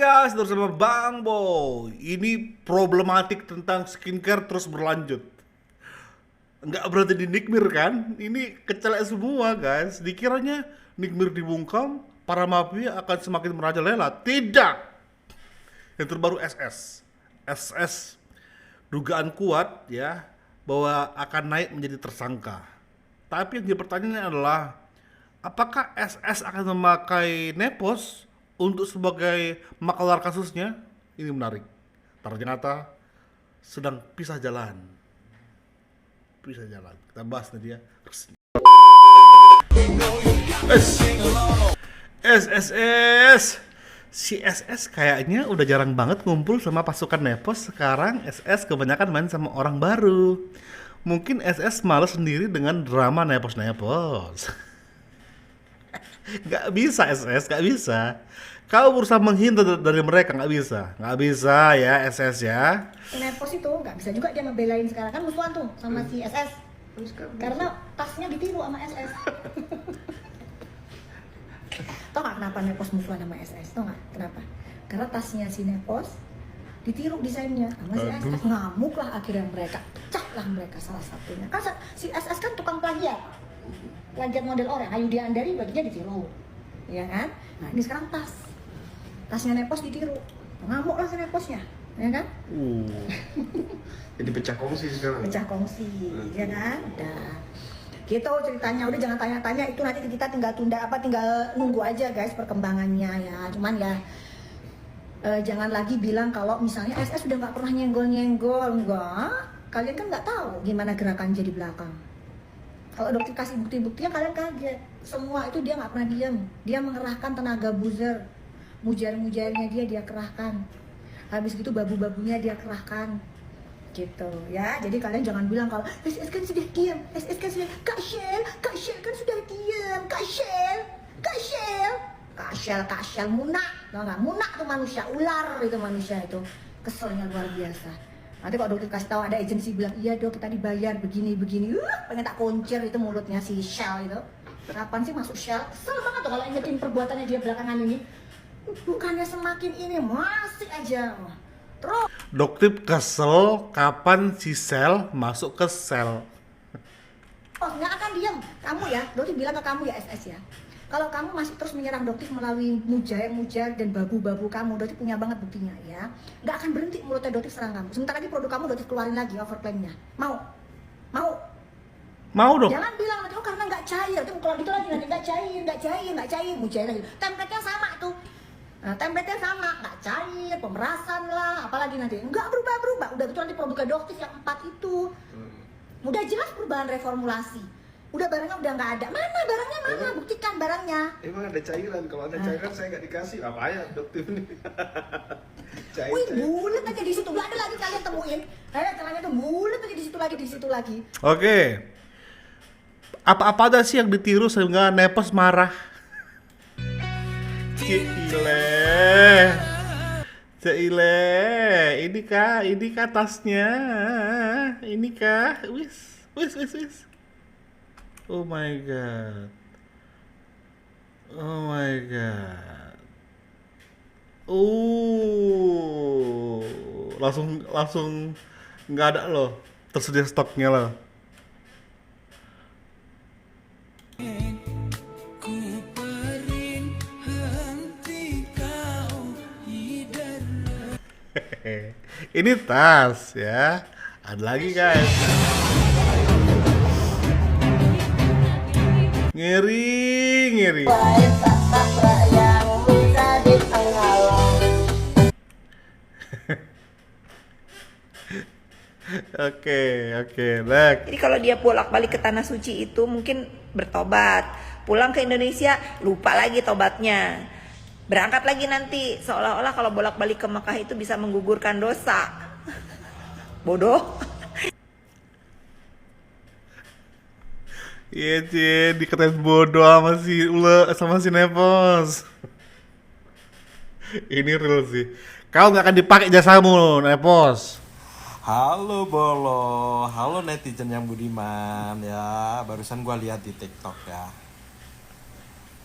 guys, bersama Bang Boy. Ini problematik tentang skincare terus berlanjut. Nggak berhenti di Nikmir kan? Ini kecelek semua guys. Dikiranya Nikmir dibungkam, para mafia akan semakin merajalela. Tidak. Yang terbaru SS. SS dugaan kuat ya bahwa akan naik menjadi tersangka. Tapi yang jadi pertanyaannya adalah apakah SS akan memakai Nepos untuk sebagai makelar kasusnya? Ini menarik. Ternyata sedang pisah jalan. Pisah jalan. Kita bahas nanti ya. SSS. Si SS kayaknya udah jarang banget ngumpul sama pasukan Nepos. Sekarang SS kebanyakan main sama orang baru. Mungkin SS malas sendiri dengan drama Nepos-Nepos. Gak bisa SS, gak bisa. Kau berusaha menghindar dari mereka, gak bisa ya SS ya. Nepos itu nggak bisa juga dia ngebelain sekarang kan musuhan tuh sama si SS karena tasnya ditiru sama SS. Tau nggak kenapa Nepos musuhan sama SS? Tau nggak kenapa? Karena tasnya si Nepos ditiru desainnya sama si SS. Ngamuk lah akhirnya mereka, pecah lah mereka salah satunya. Kan si SS kan tukang plagiat model orang. Ayu Diandari baginya ditiru, ya kan? Nah ini sekarang tasnya Nepos ditiru, ngamuk lah si Neposnya, ya kan? Jadi pecah kongsi sekarang. Pecah kongsi, ya kan? Udah. Gitu ceritanya, udah jangan tanya-tanya itu, nanti kita tinggal nunggu aja guys perkembangannya ya. Cuman ya jangan lagi bilang kalau misalnya SS udah nggak pernah nyenggol-nyenggol, enggak. Kalian kan nggak tahu gimana gerakan jadi belakang. Kalau dokter kasih bukti-buktinya kalian kaget. Semua itu dia nggak pernah diam. Dia mengerahkan tenaga buzzer, mujar-mujarnya dia kerahkan. Habis gitu babu-babunya dia kerahkan. Gitu ya. Jadi kalian jangan bilang kalau SS kan sudah diam. SS kan sudah Kak Shell kan sudah diam. Kak Shell munak. Tahu nggak? Munak tuh manusia, ular itu manusia itu. Keselnya luar biasa. Nanti kalau dokter kasih tahu ada agensi bilang, iya dok kita dibayar begini, pengen tak kuncir itu mulutnya si Shell itu. Kapan sih masuk Shell? Kesel banget tuh kalau ingetin perbuatannya dia belakangan ini. Bukannya semakin ini, masih aja. Terus Dokter kesel kapan si sel masuk ke sel. nggak akan diam. Kamu ya, dokter bilang ke kamu ya SS ya. Kalau kamu masih terus menyerang dokter melalui mujar dan babu-babu kamu, dokter punya banget buktinya ya. Nggak akan berhenti mulutnya dokter serang kamu. Sementara lagi produk kamu dokter keluarin lagi overclaimnya. Mau Dok. Jangan bilang nanti karena nggak cair. Itu kalau gitu lagi nanti nggak cair, mujair lagi. Template-nya sama tuh. Nah, template-nya sama, nggak cair, pemerasan lah, apalagi nanti nggak berubah. Udah gitu nanti produknya dokter yang 4 itu. Udah jelas perubahan reformulasi. Udah barangnya udah nggak ada. Mana barangnya mana? Buktikan barangnya. Emang ada cairan, kalau ada cairan saya nggak dikasih. Apa ya dokter ini? Wih, bulat aja di situ. Nggak ada lagi kalian temuin. Caranya tuh bulat aja di situ lagi. Oke. Apa-apa ada sih yang ditiru sehingga Nepos marah? Ceile, ini kah tasnya? Ini kah? Wis. Oh my god. Langsung nggak ada loh. Tersedia stoknya loh. Ini tas ya. Ada lagi guys. Ngeri. Oke, next. Jadi kalau dia bolak-balik ke tanah suci itu mungkin bertobat, pulang ke Indonesia lupa lagi tobatnya, berangkat lagi nanti seolah-olah kalau bolak-balik ke Mekah itu bisa menggugurkan dosa. Bodoh. Iya dikatain bodoh sama si Nepos. Ini real sih. Kau nggak akan dipakai jasamu Nepos. Halo Bolo, halo netizen yang budiman ya. Barusan gua lihat di TikTok ya.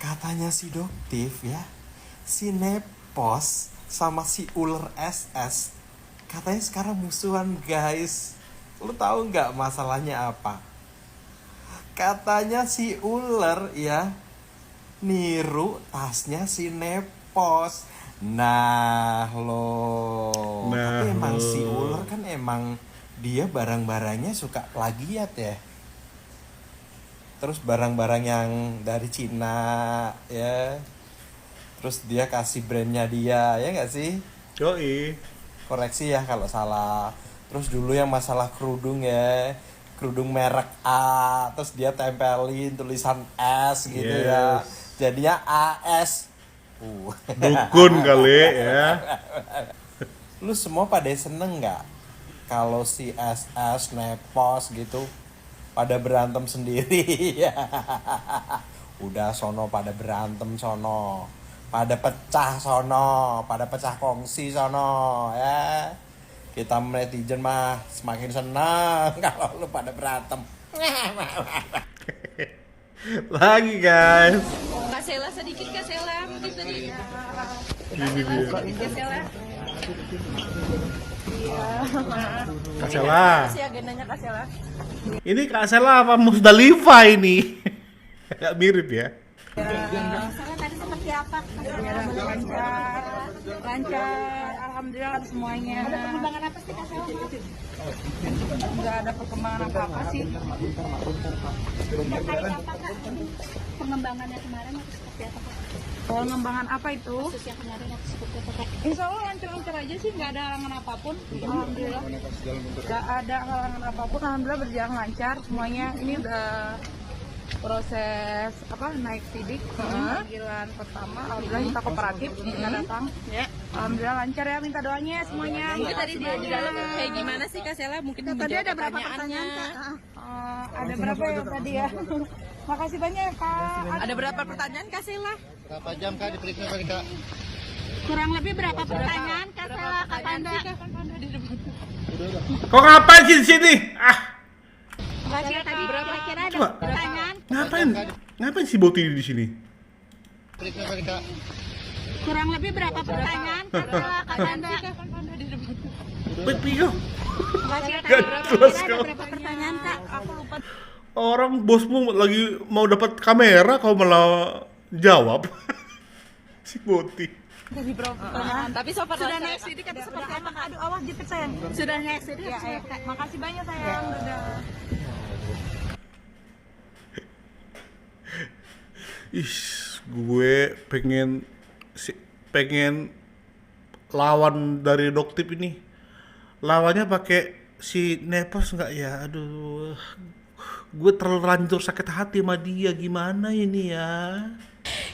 Katanya si Doktif ya, si Nepos sama si ular SS katanya sekarang musuhan guys. Lu tahu nggak masalahnya apa? Katanya si ular ya niru tasnya si Nepos. Nah lo, Nah, tapi emang lo. si ular kan emang dia barang-barangnya suka plagiat ya. Terus barang-barang yang dari Cina ya. Terus dia kasih brandnya dia, ya nggak sih? Yoi. Koreksi ya kalau salah. Terus dulu yang masalah kerudung ya, kerudung merek A, terus dia tempelin tulisan S gitu ya. Yes. Jadinya AS. Dukun kali ya. Lu semua pada seneng nggak kalau si SS Nepos gitu pada berantem sendiri? Udah sono pada berantem sono, pada pecah sono, pada pecah kongsi sono ya. Kita netizen mah semakin senang kalau lu pada berantem. Lagi guys. Kak Sela sedikit, Kak Sela mungkin tadi. Ini dia. Kak Sela. Kak Sela. Si agendanya Kak Sela. Ini Kak Sela apa Musdalifah ini? Agak mirip ya. Sela tadi seperti apa? Lancar, alhamdulillah semuanya. Ada perkembangan apa sih Kak Sela? Enggak ada perkembangan apa-apa sih. Pengembangannya kemarin atau seperti apa Kak? Pengembangan apa itu? Kasus yang kemarin atau seperti apa Kak? Insya Allah lancar-lancar aja sih, nggak ada halangan apapun. Alhamdulillah. Nggak ada halangan apapun, alhamdulillah berjalan lancar semuanya. Ini udah proses naik sidik panggilan pertama, alhamdulillah kita kooperatif, kita datang. Ya. Alhamdulillah lancar ya, minta doanya semuanya. Mungkin tadi dia di dalam kayak gimana sih Kak Sela? Mungkin Tadi ada berapa pertanyaan Kak? Ada berapa ya tadi ya? Makasih banyak ya Kak. Ada berapa pertanyaan Kak Sela? Berapa jam Kak diperiksa tadi Kak? Kurang lebih berapa pertanyaan Kak Sela? Kak Panda? Kok ngapain sih di sini? Ah, Kira tadi kira-kira ada Coba. pertanyaan? ngapain? Ngapain si Boti di sini? Periksa tadi Kak. Kurang lebih berapa pertanyaan Kak Sela? Kak Panda? Pio. Kira Gak jelas ada kau. berapa pertanyaan Kak? Aku lupa. Orang bosmu lagi mau dapat kamera, kau malah jawab. Si Boti. Jadi berapa pertanyaan? Tapi so far Sudah naik sidik atau seperti apa Kak? Aduh awas jepit sayang. Sudah naik sidik ya, makasih banyak sayang. Dadah. Ih, gue pengen lawan dari Doktip ini. Lawannya pakai si Nepos nggak ya? Aduh, gue terlanjur sakit hati sama dia. Gimana ini ya?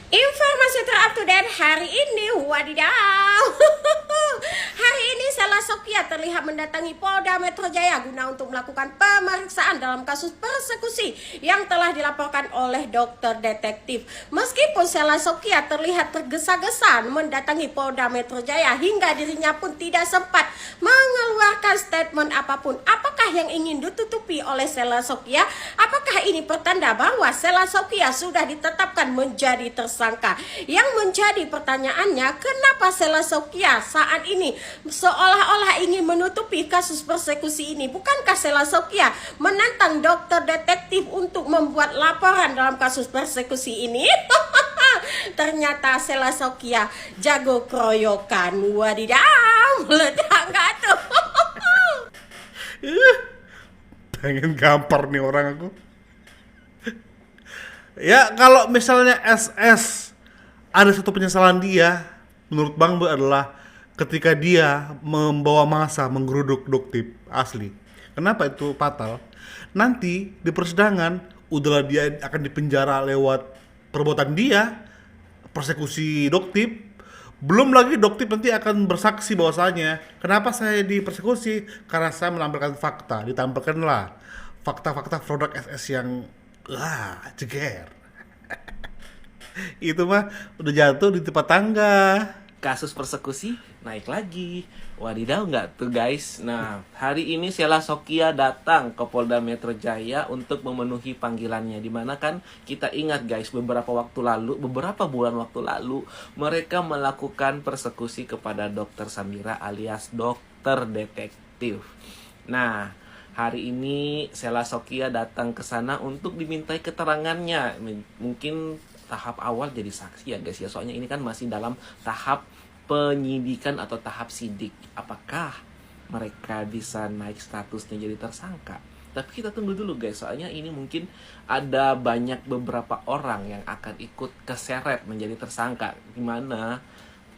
Informasi terupdate hari ini, wadidaw. Hari ini Sela Sofia terlihat mendatangi Polda Metro Jaya guna untuk melakukan pemeriksaan dalam kasus persekusi yang telah dilaporkan oleh dokter detektif. Meskipun Sela Sofia terlihat tergesa-gesa mendatangi Polda Metro Jaya hingga dirinya pun tidak sempat mengeluarkan statement apapun. Apakah yang ingin ditutupi oleh Sela Sofia? Apakah ini pertanda bahwa Sela Sofia sudah ditetapkan menjadi tersangka? Yang menjadi pertanyaannya, kenapa Sela Sofia saat ini seolah-olah ingin menutupi kasus persekusi ini? Bukankah Sela Sofia menantang dokter detektif untuk membuat laporan dalam kasus persekusi ini? Ternyata Sela Sofia jago keroyokan. Wadidaw, meledak nggak tuh? Pengen gampar nih orang aku. Ya kalau misalnya SS ada satu penyesalan dia, menurut Bang Bo adalah ketika dia membawa massa menggeruduk Doktip asli. Kenapa itu fatal? Nanti di persidangan udahlah dia akan dipenjara lewat perbuatan dia, persekusi Doktip. Belum lagi Doktip nanti akan bersaksi bahwasanya kenapa saya dipersekusi, karena saya menampilkan fakta. Ditampilkanlah fakta-fakta produk SS yang ceger. Itu mah udah jatuh di tempat tangga. Kasus persekusi naik lagi, Wadidaw nggak tuh guys. Nah, hari ini Sheila Sokya datang ke Polda Metro Jaya untuk memenuhi panggilannya. Dimana kan kita ingat guys, beberapa bulan waktu lalu, mereka melakukan persekusi kepada Dokter Samira alias dokter detektif. Nah, hari ini Sheila Sokya datang ke sana untuk dimintai keterangannya. Mungkin tahap awal jadi saksi ya guys ya. Soalnya ini kan masih dalam tahap penyidikan atau tahap sidik. Apakah mereka bisa naik statusnya jadi tersangka? Tapi kita tunggu dulu guys, soalnya ini mungkin ada beberapa orang yang akan ikut keseret menjadi tersangka. Gimana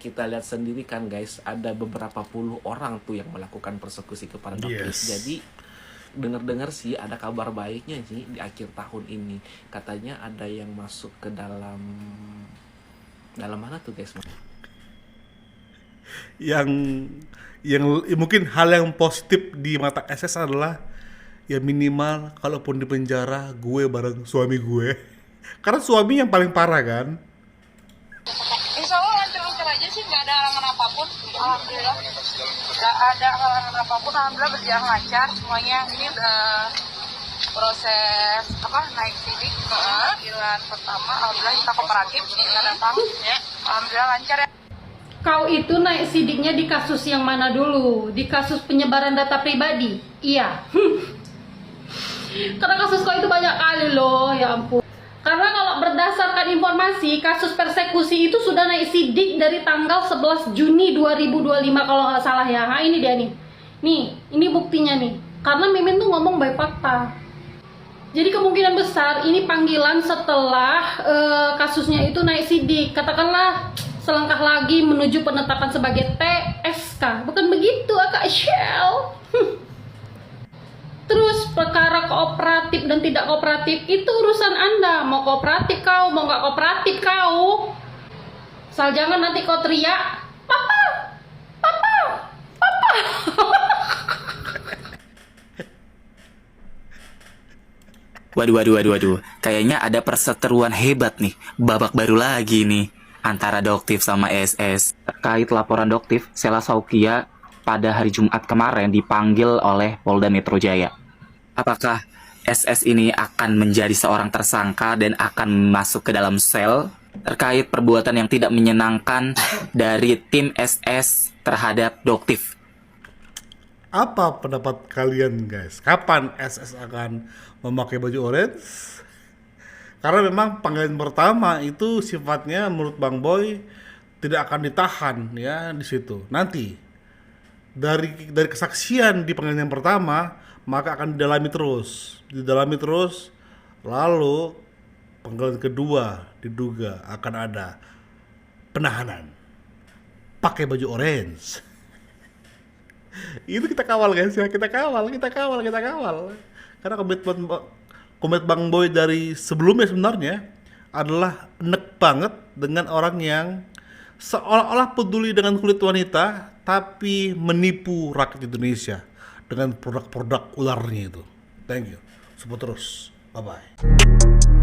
kita lihat sendiri kan guys, ada beberapa puluh orang tuh yang melakukan persekusi kepada dokter. Jadi dengar-dengar sih ada kabar baiknya sih di akhir tahun ini. Katanya ada yang masuk ke dalam mana tuh guys? Yang mungkin hal yang positif di mata SS adalah ya minimal kalaupun di penjara gue bareng suami gue, karena suami yang paling parah kan. Insya Allah lancar-lancar aja sih, nggak ada halangan apapun. Alhamdulillah nggak ada halangan apapun. Alhamdulillah berjalan lancar semuanya. Ini udah proses naik sidik panggilan pertama. Alhamdulillah kita kooperatif, kita datang ya. Alhamdulillah lancar ya. Kau itu naik sidiknya di kasus yang mana dulu? Di kasus penyebaran data pribadi? Iya. Karena kasus kau itu banyak kali loh, ya ampun. Karena kalau berdasarkan informasi, kasus persekusi itu sudah naik sidik dari tanggal 11 Juni 2025 kalau nggak salah ya. Nah, ini dia nih. Nih, ini buktinya nih. Karena Mimin tuh ngomong by fakta. Jadi kemungkinan besar ini panggilan setelah kasusnya itu naik sidik. Katakanlah selangkah lagi menuju penetapan sebagai TSK. Bukan begitu, Kak Shell? Terus perkara kooperatif dan tidak kooperatif itu urusan Anda. Mau kooperatif kau, mau nggak kooperatif kau. Asal jangan nanti kau teriak, Papa, Papa, Papa. Waduh. Kayaknya ada perseteruan hebat nih. Babak baru lagi nih antara Doktif sama SS. Terkait laporan Doktif, Sheila Sokya pada hari Jumat kemarin dipanggil oleh Polda Metro Jaya. Apakah SS ini akan menjadi seorang tersangka dan akan masuk ke dalam sel terkait perbuatan yang tidak menyenangkan dari tim SS terhadap Doktif? Apa pendapat kalian guys? Kapan SS akan memakai baju orange? Karena memang panggilan pertama itu sifatnya menurut Bang Boy tidak akan ditahan ya di situ. Nanti dari kesaksian di panggilan yang pertama maka akan didalami terus, lalu panggilan kedua diduga akan ada penahanan pakai baju orange. Itu kita kawal guys ya, kita kawal. Karena komitmen Bang Boy dari sebelumnya sebenarnya adalah enek banget dengan orang yang seolah-olah peduli dengan kulit wanita tapi menipu rakyat Indonesia dengan produk-produk ularnya itu. Thank you. Support terus. Bye-bye.